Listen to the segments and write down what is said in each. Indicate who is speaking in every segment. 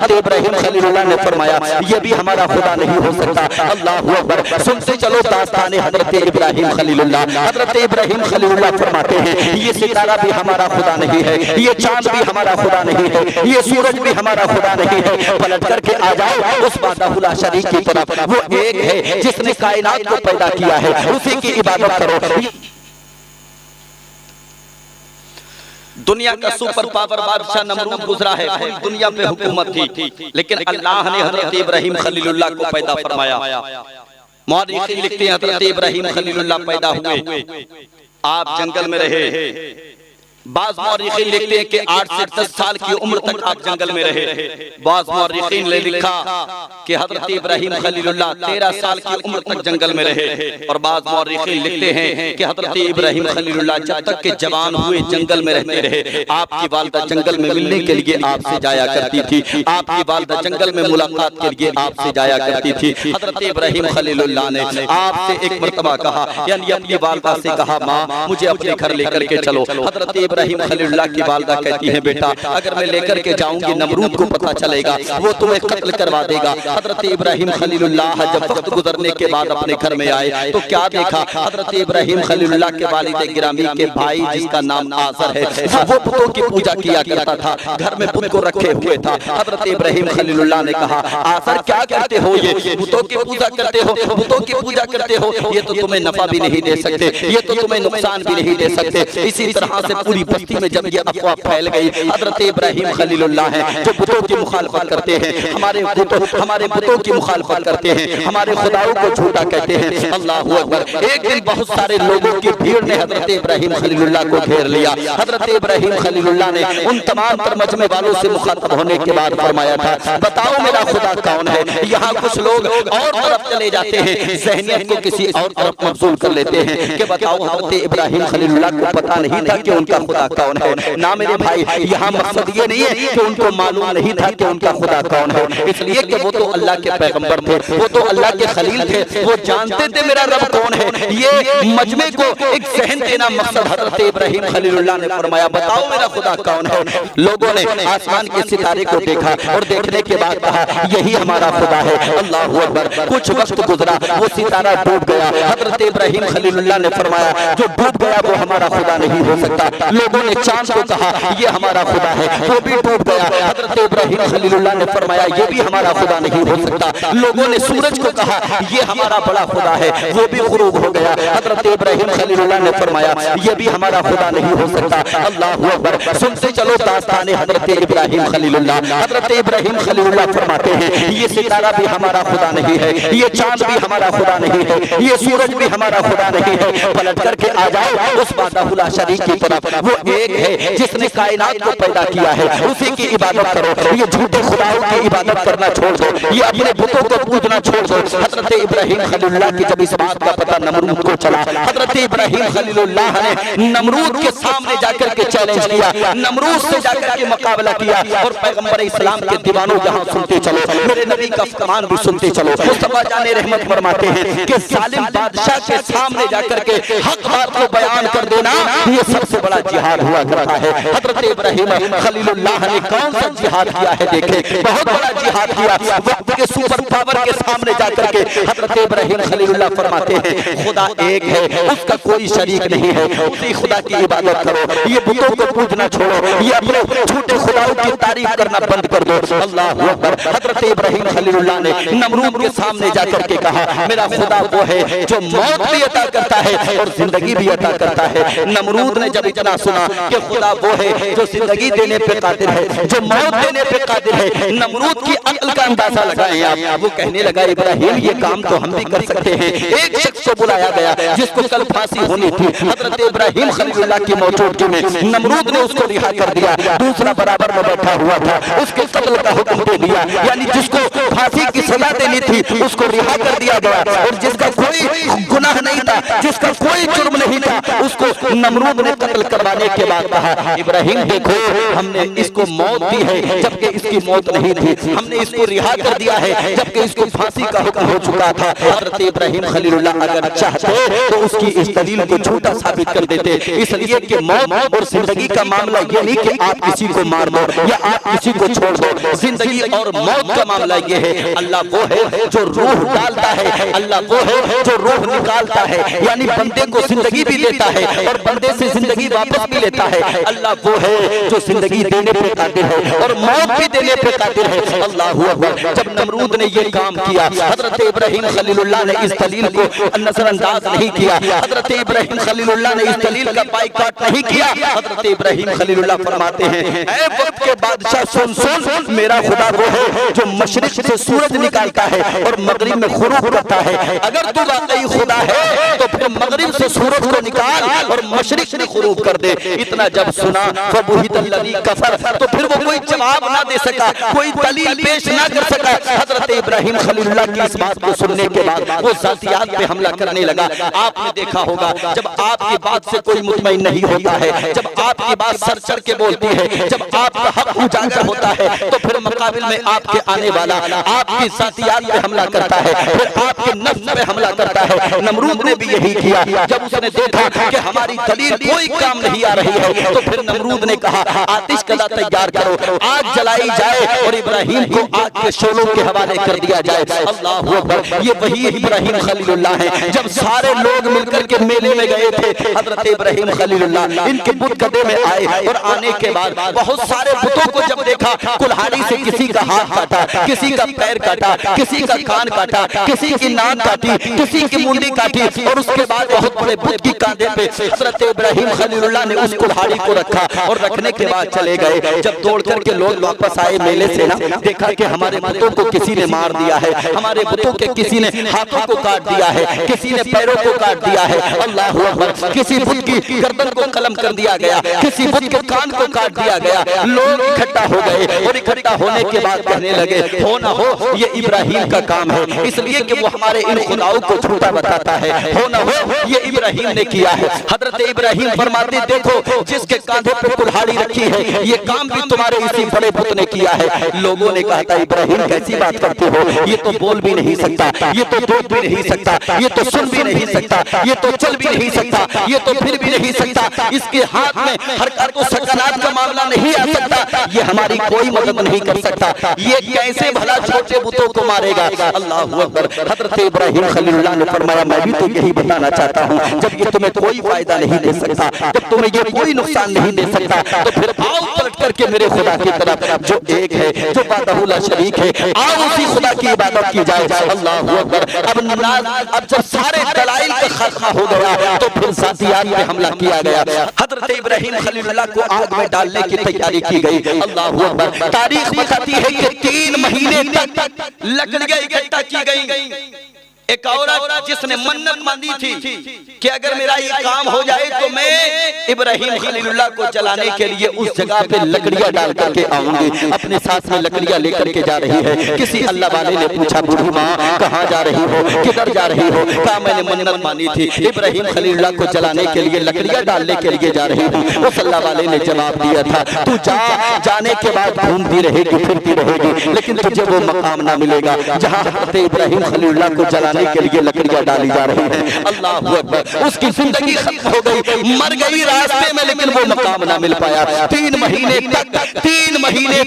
Speaker 1: حضرت ابراہیم خلیل اللہ نے فرمایا یہ بھی ہمارا خدا نہیں ہو سکتا۔ اللہ اکبر، سنتے چلو داستان حضرت ابراہیم خلیل اللہ۔ حضرت ابراہیم خلیل اللہ فرماتے ہیں یہ ستارہ بھی ہمارا خدا نہیں ہے، یہ چاند بھی ہمارا خدا نہیں ہے، یہ سورج بھی ہمارا خدا نہیں ہے، پلٹ کر کے آ جاؤ اس وحدہ لا شریک کی طرف، وہ ایک ہے جس نے کائنات کو پیدا کیا ہے، اسی کی عبادت کرو۔ دنیا کا سپر پاور بادشاہ نمرود گزرا ہے، پوری دنیا پہ حکومت تھی، لیکن اللہ نے حضرت ابراہیم خلیل اللہ کو پیدا فرمایا۔ مورخین لکھتے ہیں حضرت ابراہیم خلیل اللہ پیدا ہوئے، آپ جنگل میں رہے۔ بعض مورخین لکھتے ہیں کہ 8 سے 10 سال کی عمر تک آپ جنگل میں رہے۔ بعض مورخین نے لکھا کہ حضرت ابراہیم خلیل اللہ 13 سال کی عمر تک جنگل میں رہے، اور بعض مورخین لکھتے ہیں کہ حضرت ابراہیم خلیل اللہ جب تک کہ جوان ہوئے جنگل میں رہتے رہے۔ آپ کی والدہ جنگل میں ملنے کے لیے آپ سے جایا کرتی تھی، آپ کی والدہ جنگل میں ملاقات کے لیے آپ سے جایا کرتی تھی۔ حضرت ابراہیم خلیل اللہ نے آپ سے ایک مرتبہ کہا، یعنی اپنی والدہ سے کہا ماں مجھے اپنے گھر لے کر کے چلو۔ حضرت ابراہیم خلیل اللہ کی والدہ کہتی ہیں بیٹا اگر میں لے کر کے جاؤں گی نمرود کو پتہ چلے گا، وہ تمہیں قتل کروا دے گا۔ حضرت ابراہیم خلیل اللہ جب وقت گزرنے کے بعد اپنے گھر میں آئے تو کیا دیکھا؟ حضرت ابراہیم خلیل اللہ کے والد گرامی کے بھائی جس کا نام آزر ہے وہ بتوں کی پوجا کیا کرتا تھا، گھر میں بت کو رکھے ہوئے تھا۔ حضرت ابراہیم خلیل اللہ نے کہا آزر کیا کرتے ہو، یہ بتوں کی پوجا کرتے ہو، بتوں کی پوجا کرتے ہو، یہ تو تمہیں نفع بھی نہیں دے سکتے، یہ تو تمہیں نقصان بھی نہیں دے سکتے۔ اسی طرح سے پوری بستی میں جب یہ افواہ پھیل گئی، حضرت ابراہیم خلیل اللہ ہیں جو بتوں کی مخالفت کرتے ہیں، ہمارے بتوں کی مخالفت کرتے ہیں، ہمارے خداؤں کو جھوٹا کہتے ہیں۔ اللہ اکبر، ایک دن بہت سارے لوگوں کی بھیڑ نے حضرت ابراہیم خلیل اللہ کو گھیر لیا۔ حضرت ابراہیم خلیل اللہ نے ان تمام تر مجمع والوں سے مخاطب ہونے کے بعد فرمایا تھا بتاؤ میرا خدا کون ہے؟ یہاں کچھ لوگ اور طرف چلے جاتے ہیں، ذہنیت کو کسی اور طرف مبذول کر لیتے ہیں کہ بتاؤ حضرت ابراہیم خلیل اللہ کو پتہ نہیں تھا کہ ان کا خدا کون ہے۔ نہ میرے بھائی، یہاں مقصد یہ نہیں ہے کہ ان کو معلوم نہیں تھا کہ ان کا خدا کون ہے، اس لیے کہ وہ تو اللہ کے پیغمبر تھے، وہ تو اللہ کے خلیل تھے، وہ جانتے تھے میرا رب کون ہے۔ یہ مجمع کو ایک ذہن دینا مقصد حضرت ابراہیم خلیل اللہ نے فرمایا بتاؤ میرا خدا کون ہے۔ لوگوں نے آسمان کے ستارے کو دیکھا اور دیکھنے کے بعد کہا یہی ہمارا خدا ہے۔ اللہ اکبر، کچھ وقت گزرا، وہ ستارہ ڈوب گیا۔ حضرت ابراہیم خلیل اللہ نے فرمایا جو ڈوب گیا وہ ہمارا خدا نہیں ہو سکتا۔ لوگوں نے چاند کو کہا یہ ہمارا خدا ہے، وہ بھی ڈوب گیا۔ حضرت ابراہیم خلیل اللہ نے فرمایا یہ بھی ہمارا خدا نہیں ہو سکتا۔ لوگوں نے سورج کو کہا یہ ہمارا بڑا خدا ہے، وہ بھی غروب ہو گیا۔ حضرت ابراہیم خلیل اللہ نے فرمایا یہ بھی ہمارا خدا نہیں ہو سکتا۔ اللہ اکبر، سنتے چلو داستان حضرت ابراہیم خلیل اللہ۔ حضرت ابراہیم خلیل اللہ فرماتے ہیں یہ ستارہ بھی ہمارا خدا نہیں ہے، یہ چاند بھی ہمارا خدا نہیں ہے، یہ سورج بھی ہمارا خدا نہیں ہے، پلٹ کر کے آ جاؤ اس وحدہ لا شریک کی طرف، وہ ایک ہے جس نے کائنات کو پیدا کیا ہے، اسی کی عبادت کرو۔ یہ جھوٹے خداؤں کی عبادت کرنا چھوڑ دو، یہ اپنے بتوں کو پوجنا چھوڑ دو۔ حضرت ابراہیم خلیل اللہ کی جب اس بات کا پتہ نمرود کو چلا، حضرت ابراہیم خلیل اللہ نے نمرود کے سامنے جا کر کے چیلنج کیا، نمرود سے جا کر کے مقابلہ کیا، اور پیغمبر اسلام کے دیوانوں یہاں سنتے چلو، میرے نبی کا فرمان بھی سنتے چلو۔ مصطفیٰ جان رحمت فرماتے ہیں کہ ظالم بادشاہ کے سامنے جا کر کے حق بات کو بیان کر دینا یہ سب سے بڑا جہاد ہوا کرتا ہے۔ حضرت ابراہیم خلیل اللہ نے کون سا جہاد کیا ہے دیکھیں، بہت بڑا جہاد کیا۔ وقت کے سپر پاور کے سامنے جا کر کے حضرت ابراہیم خلیل اللہ فرماتے ہیں خدا ایک ہے، اس کا کوئی شریک نہیں ہے، اسی خدا کی عبادت کرو، یہ بتوں کو پوجنا چھوڑو، یہ اپنے جھوٹے خداؤں کی تعریف کرنا بند کر دو۔ اللہ اکبر، حضرت ابراہیم خلیل اللہ نے نمرود کے سامنے جا کر کے کہا میرا خدا وہ ہے جو موت بھی عطا کرتا ہے اور زندگی بھی عطا کرتا ہے۔ نمرود نے جب اتنا سنا کہ خدا وہ ہے جو زندگی دینے پہ قادر ہے، جو موت دینے پہ قادر ہے، نمرود کی عقل کا اندازہ لگائیں آپ۔ وہ کہنے لگا ابراہیم یہ کام تو ہم بھی کر سکتے ہیں۔ ایک شخص کو بلایا گیا جس کو کل پھانسی ہونی تھی، حضرت ابراہیم خلیل اللہ کی موجودگی میں نمرود نے اس کو رہا کر دیا۔ دوسرا برابر میں بیٹھا ہوا تھا، اس کے قتل کا حکم دے دیا، یعنی جس کو پھانسی کی سزا دینی تھی اس کو رہا کر دیا گیا، اور جس کا کوئی گناہ نہیں تھا، جس کا کوئی جرم نہیں تھا، اس کو نمرود نے قتل کروانے کے بعد کہا ابراہیم دیکھو ہم نے اس کو موت دی ہے جبکہ اس کی موت نہیں تھی، ہم نے اس کو رہا کر دیا ہے جبکہ اس کو پھانسی کا حکم ہو چکا تھا۔ حضرت ابراہیم خلیل اللہ
Speaker 2: اگر چاہتے تو اس کی اس دلیل کو جھوٹا ثابت کر دیتے، اس لیے کہ موت اور زندگی کا معاملہ یہ نہیں کہ آپ کسی کو مار دو یا آپ کسی کو چھوڑ دو، زندگی اور موت کا معاملہ یہ ہے اللہ وہ ہے جو روح ڈالتا ہے، اللہ وہ ہے جو روح نکالتا ہے، یعنی بندے کو زندگی بھی دیتا ہے اور بندے سے زندگی واپس بھی لیتا ہے، اللہ وہ ہے جو زندگی دینے پہ قادر ہے اور موت بھی دینے پہ قادر ہے۔ اللہ اکبر۔ جب نمرود نے یہ کام کیا، حضرت ابراہیم خلیل اللہ نے اس دلیل کو نظر انداز نہیں کیا، حضرت ابراہیم خلیل اللہ نے اس دلیل کا بائیکاٹ نہیں کیا۔ حضرت ابراہیم خلیل اللہ فرماتے ہیں اے وقت کے بادشاہ سن سن، میرا خدا وہ ہے جو مشرق سے سورج نکالتا ہے اور مغرب میں غروب کرتا ہے، اگر تو واقعی خدا ہے تو پھر مغرب سے سورج کو نکال اور مشرق سے غروب کر دے۔ اتنا جب سنا فبہت الذی کفر، تو پھر وہ کوئی جواب نہ دے سکا، کوئی دلیل پیش نہ کر سکا۔ حضرت ابراہیم خلیل اللہ کی اس بات کو سننے کے بعد وہ ذاتیات پہ حملہ کرنے لگا۔ آپ نے دیکھا ہوگا جب آپ کی بات سے کوئی مطمئن نہیں ہوتا ہے، جب آپ کی بات سر چڑھ کے بولتی ہے، جب آپ کا حق اجاگر ہوتا ہے تو پھر مقابل میں آپ کے آنے والا آپ کی ذاتیات پہ حملہ کرتا ہے، پھر آپ کے نفس پہ حملہ کرتا ہے۔ نمرود نے بھی یہی کیا، جب اس نے دیکھا کہ ہماری دلیل کوئی کام نہیں آ رہی ہے تو پھر نمرود نے کہا آتش کلا تیار کرو، آگ جلائی جائے اور ابراہیم کو آگ کے شعلوں کے حوالے کر دیا جائے۔ اللہ اکبر۔ یہ وہی ابراہیم خلیل اللہ ہیں جب سارے لوگ مل کر کے میلے میں گئے تھے، حضرت ابراہیم خلیل اللہ ان کے بت کدے میں آئے اور آنے کے بعد بہت سارے بتوں کو جب دیکھا، کلہاڑی سے کسی کا ہاتھ کاٹا، کسی کا پیر کاٹا، کسی کا کان کاٹا، کسی کی ناک کاٹی، کسی کی منڈی کاٹی، اور اس کے بعد بہت بڑے بت کی کاندھے پہ حضرت ابراہیم خلیل اللہ نے اس کلہاڑی کو رکھا اور رکھنے کے بعد چلے گئے۔ جب دوڑ کر کے لوگ واپس آئے میلے سے نا، دیکھا کہ ہمارے بتوں کو کسی نے مار دیا ہے، ہمارے بتوں کے کسی نے ہاتھوں کو کاٹ دیا ہے، کسی نے پیروں کو کاٹ دیا ہے۔ اللہ اکبر۔ کسی بت کی گردن کو قلم کر دیا گیا، کسی بت کے کان کو کاٹ دیا گیا۔ لوگ اکٹھا ہو گئے اور اکٹھا ہونے کے بعد کہنے لگے ہو نہ ہو یہ ابراہیم کا کام ہے، اس لیے کہ وہ ہمارے ان خداؤں کو جھوٹا بتاتا ہے، ہو نہ ہو یہ ابراہیم نے کیا ہے۔ حضرت ابراہیم فرماتے دیکھو جس کے کاندھے پہ کلہاڑی رکھی ہے یہ کام بھی تمہارے اسی بڑے بت نے کیا ہے۔ لوگوں نے کہا تھا ابراہیم کیسی بات کرتے ہو، یہ تو بول بھی نہیں سکتا، یہ تو دیکھ بھی نہیں سکتا، یہ تو سن بھی نہیں سکتا، یہ تو چل بھی نہیں سکتا، یہ تو پھر بھی نہیں سکتا، اس کے ہاتھ میں حرکت و سکنات کا معاملہ نہیں آ سکتا، یہ ہماری کوئی مدد نہیں کر سکتا، یہ کیسے بھلا چھوٹے بتوں کو مارے گا۔ اللہ اکبر۔ حضرت ابراہیم خلیل اللہ نے فرمایا میں بھی تو یہی بتانا چاہتا ہوں، جب یہ تمہیں کوئی فائدہ نہیں دے سکتا، جب تمہیں یہ کوئی نقصان نہیں دے سکتا تو پھر آؤ پلٹ کر کے میرے خدا کی طرف جو ایک ہے، جو وحدہ لا شریک ہے، آؤ اسی خدا کی عبادت کی جائے۔ اللہ اکبر۔ اب جب سارے دلائل کا خاتمہ ہو گیا تو پھر ذاتیات پہ حملہ کیا گیا۔ حضرت ابراہیم خلیل اللہ کو آگ میں ڈالنے کی تیاری کی گئی۔ اللہ اکبر۔ تاریخ بتاتی ہے کہ 3 مہینے تک لکڑیاں اکٹھا کی گئی۔ ایک عورت جس نے منت ماندی تھی کہ اگر میرا یہ کام ہو جائے تو میں ابراہیم خلیل اللہ کو جلانے کے لیے اس جگہ پہ لکڑیاں ڈال کر کے آؤں گی، اپنے ساتھ میں لکڑیاں لے کر کے جا رہی ہے۔ کسی اللہ والے نے پوچھا بوڑھی ماں کہاں جا رہی ہو، کدھر جا رہی ہو؟ کہا میں نے منت مانی تھی ابراہیم خلیل اللہ کو جلانے کے لیے لکڑیاں ڈالنے کے لیے جا رہی ہوں۔ اس اللہ والے نے جواب دیا تھا تو جانے کے بعد گھومتی رہے گی پھرتی رہے گی لیکن تجھے وہ مقام نہ ملے گا جہاں حضرت ابراہیم خلیل اللہ کو جلانے کے لیے لکڑیاں ڈالی جا رہی ہیں۔ اللہ اکبر۔ اس کی زندگی ختم ہو گئی، مر گئی راستے میں لیکن وہ مقام نہ مل پایا۔ 3 مہینے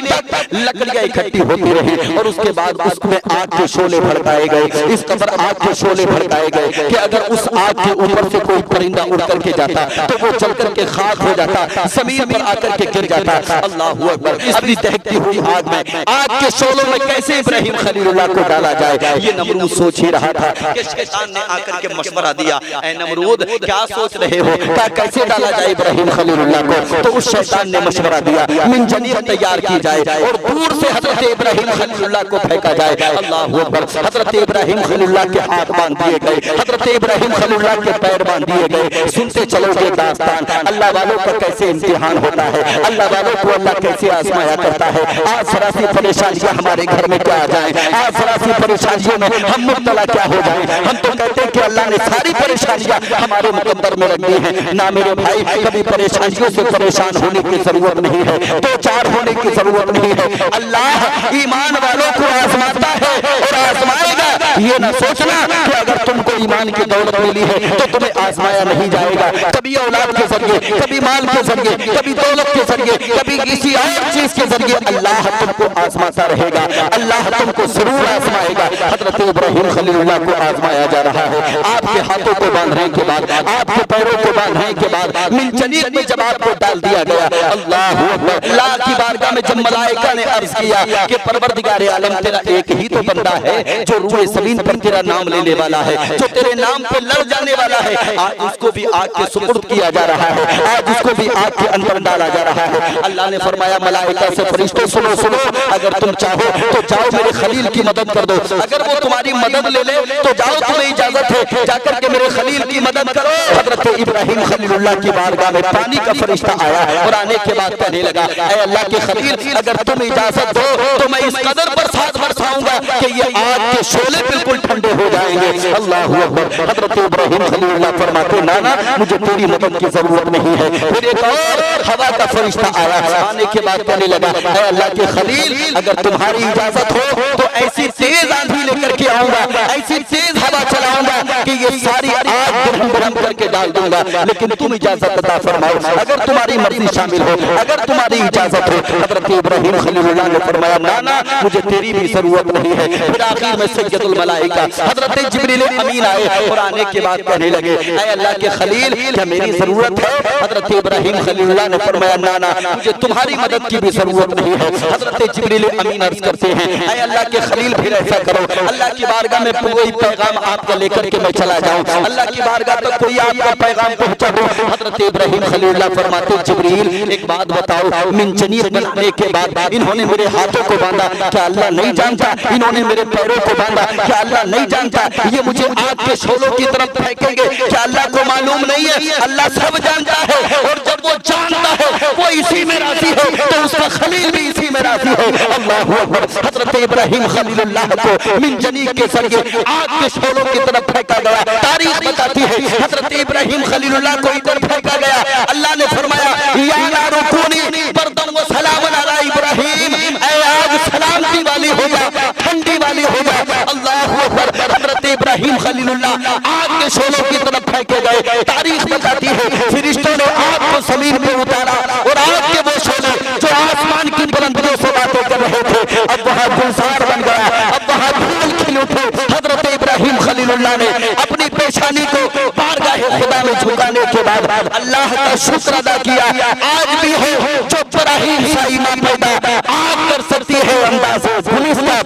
Speaker 2: تک لکڑیاں اکٹھی ہوتی رہی اور اس کے بعد اس میں آگ کے شعلے بھڑکائے گئے، اس قدر آگ کے شعلے بھڑکائے گئے کہ اگر اس آگ کے اوپر سے کوئی پرندہ اڑ کر کے جاتا تو وہ جل کر کے خاک ہو جاتا، زمین پر آ کر کے گر جاتا۔ اللہ اکبر۔ اپنی دہکتی ہوئی آگ میں، آگ کے شعلوں میں کیسے ابراہیم خلیل اللہ کو ڈالا جائے، یہ نمرود سوچ ہی رہا تھا کہ شیطان نے آ کر کے مشورہ دیا اے نمرود کیا سوچ رہے ہو، کیا کیسے ڈالا جائے ابراہیم خلیل اللہ کو؟ تو اس شیطان نے مشورہ دیا منجنیق تیار کی جائے اور دور سے حضرت ابراہیم خلیل اللہ کو پھینکا جائے۔ اللہ اکبر۔ حضرت ابراہیم خلیل اللہ کے ہاتھ باندھ دیے گئے، حضرت ابراہیم خلیل اللہ کے پیر باندھ دیے گئے۔ سنتے چلو گے داستان اللہ والوں کا کیسے امتحان ہوتا ہے، اللہ والوں کو اللہ کیسے آزمایا کرتا ہے۔ آج ذرا سی پریشانیاں ہمارے گھر میں کیا آ جائیں، آج ذرا سی پریشانیوں میں ہم مبتلا کیا ہو جائیں، ہم تو کہتے ہیں کہ اللہ نے ساری پریشانیاں ہمارے مقدر میں رکھ دی ہیں۔ نہ میرے بھائی کبھی پریشانیوں سے پریشان ہونے کی ضرورت نہیں ہے، دو چار ہونے کی ضرورت نہیں ہے۔ اللہ ایمان والوں کو آزماتا ہے اور آزمائے گا، یہ نہ سوچنا کہ اگر تم کو ایمان کی دولت ملی ہے تو تمہیں آزمایا نہیں جائے گا، کبھی اولاد کے ذریعے، کبھی مال کے ذریعے، کبھی دولت کے ذریعے، کبھی کسی اور چیز کے ذریعے اللہ تم کو آزماتا رہے گا، اللہ تم کو ضرور آزمائے گا۔ حضرت ابراہیم خلیل اللہ کو آزمایا جا رہا ہے۔ آپ کے ہاتھوں کو باندھنے کے بعد، آپ کے پیروں کو باندھنے کے بعد منجنیق میں جب آپ کو ڈال دیا گیا، اللہ اکبر، اللہ کی بارگاہ میں جب ملائکہ نے عرض کیا کہ پروردگار عالم تیرا ایک ہی تو بندہ ہے جو روح زمین پر تیرا نام لینے والا ہے، جو تیرے نام پہ لڑ جانے والا ہے، آج اس کو بھی آگ کے سپرد کیا جا رہا ہے، آج اس کو بھی آگ کے اندر ڈالا جا رہا ہے۔ اللہ نے فرمایا ملائکہ سے فرشتوں سنو سنو، اگر تم چاہو تو جاؤ میرے خلیل کی مدد کر دو، اگر وہ تمہاری مدد لے لے تو جاؤ، تمہیں اجازت ہے جا کر کے میرے خلیل کی مدد کرو۔ حضرت ابراہیم خلیل اللہ کی بارگاہ میں پانی کا فرشتہ آیا اور آنے کے بعد کہنے لگا اے اللہ کے خلیل اگر تم اجازت دو تو میں اس قدر برسات برساؤں گا کہ یہ آگ کے شعلے بالکل ٹھنڈے ہو جائیں گے۔ اللہ اکبر۔ حضرت ابراہیم خلیل اللہ فرماتے نانا مجھے تیری مدد کی ضرورت نہیں ہے۔ پھر ایک اور ہوا کا فرشتہ آیا، آنے کے بعد کہنے لگا اے اللہ کے خلیل اگر تمہاری اجازت ہو تو ایسی تیز آندھی لے کر کے آؤں گا، ایسی تیز ہوا چلاؤں گا کہ یہ ساری آگ برہم برہم کر کے ڈال دوں گا، لیکن تم اجازت عطا فرماؤ، اگر تمہاری مرضی شامل ہو، اگر تمہاری اجازت ہو۔ حضرت ابراہیم خلیل اللہ نے فرمایا نانا مجھے تیری بھی ضرورت نہیں ہے۔ پھر آخر میں سید الملائکہ حضرت جبریل امین آئے اور آنے کے بعد کہنے لگے اے اللہ کے خلیل کیا میری ضرورت ہے؟ حضرت ابراہیم خلیل اللہ نے فرمایا نانا مجھے تمہاری مدد کی بھی ضرورت نہیں ہے۔ حضرت جبریل امین عرض کرتے ہیں اے اللہ کے خلیل پھر ایسا کرو، اللہ کی بارگاہ میں کوئی پیغام آپ کا لے کر کے میں چلا جاؤں، اللہ کی بارگاہ تک کوئی آپ کا پیغام پہنچا دو۔ حضرت ابراہیم خلیل اللہ فرماتے جبریل ایک بات بتاؤ، منجنیق بنانے کے بعد انہوں نے میرے ہاتھوں کو باندھا، کیا اللہ نہیں جانتا؟ انہوں نے میرے پیروں کو باندھا، کیا اللہ نہیں جانتا؟ یہ مجھے آگ کے شعلوں کی طرف پھینکیں گے، کیا اللہ کو معلوم نہیں ہے؟ اللہ سب جانتا ہے، اور جب وہ جانتا ہے وہ اسی میں راضی ہے تو اس کا خلیل بھی اسی میں راضی ہے۔ اللہ اکبر۔ حضرت ابراہیم خلیل اللہ کو منجنیق کے ذریعے آگ کے شعلوں کی طرف پھینکا گیا۔ تاریخ بتاتی ہے حضرت ابراہیم خلیل اللہ کو ادھر پھینکا گیا، اللہ نے فرمایا یا نار کونی بردن و سلام علی ابراہیم، اے آگ سلامتی والی ہو جا، ٹھنڈی والی ہو جا۔ اللہ اکبر۔ حضرت ابراہیم خلیل اللہ آگ کے شعلوں کی طرف پھینکے گئے۔ تاریخ بتاتی ہے فرشتوں نے آگ کو زمین پہ اتارا اور آگ کے وہ شعلے جو آسمان کی بلندیوں سے باتیں کر رہے تھے اب وہاں گلزار بن گیا، اب وہاں پھول کھل اٹھے۔ حضرت ابراہیم خلیل اللہ نے اپنی پیشانی کو بارگاہ خدا میں جھکانے کے بعد اللہ کا شکر ادا کیا۔ آج بھی ہے جو ابراہیم سا ایمان پیدا آگ کر سکتی ہے انداز گلستہ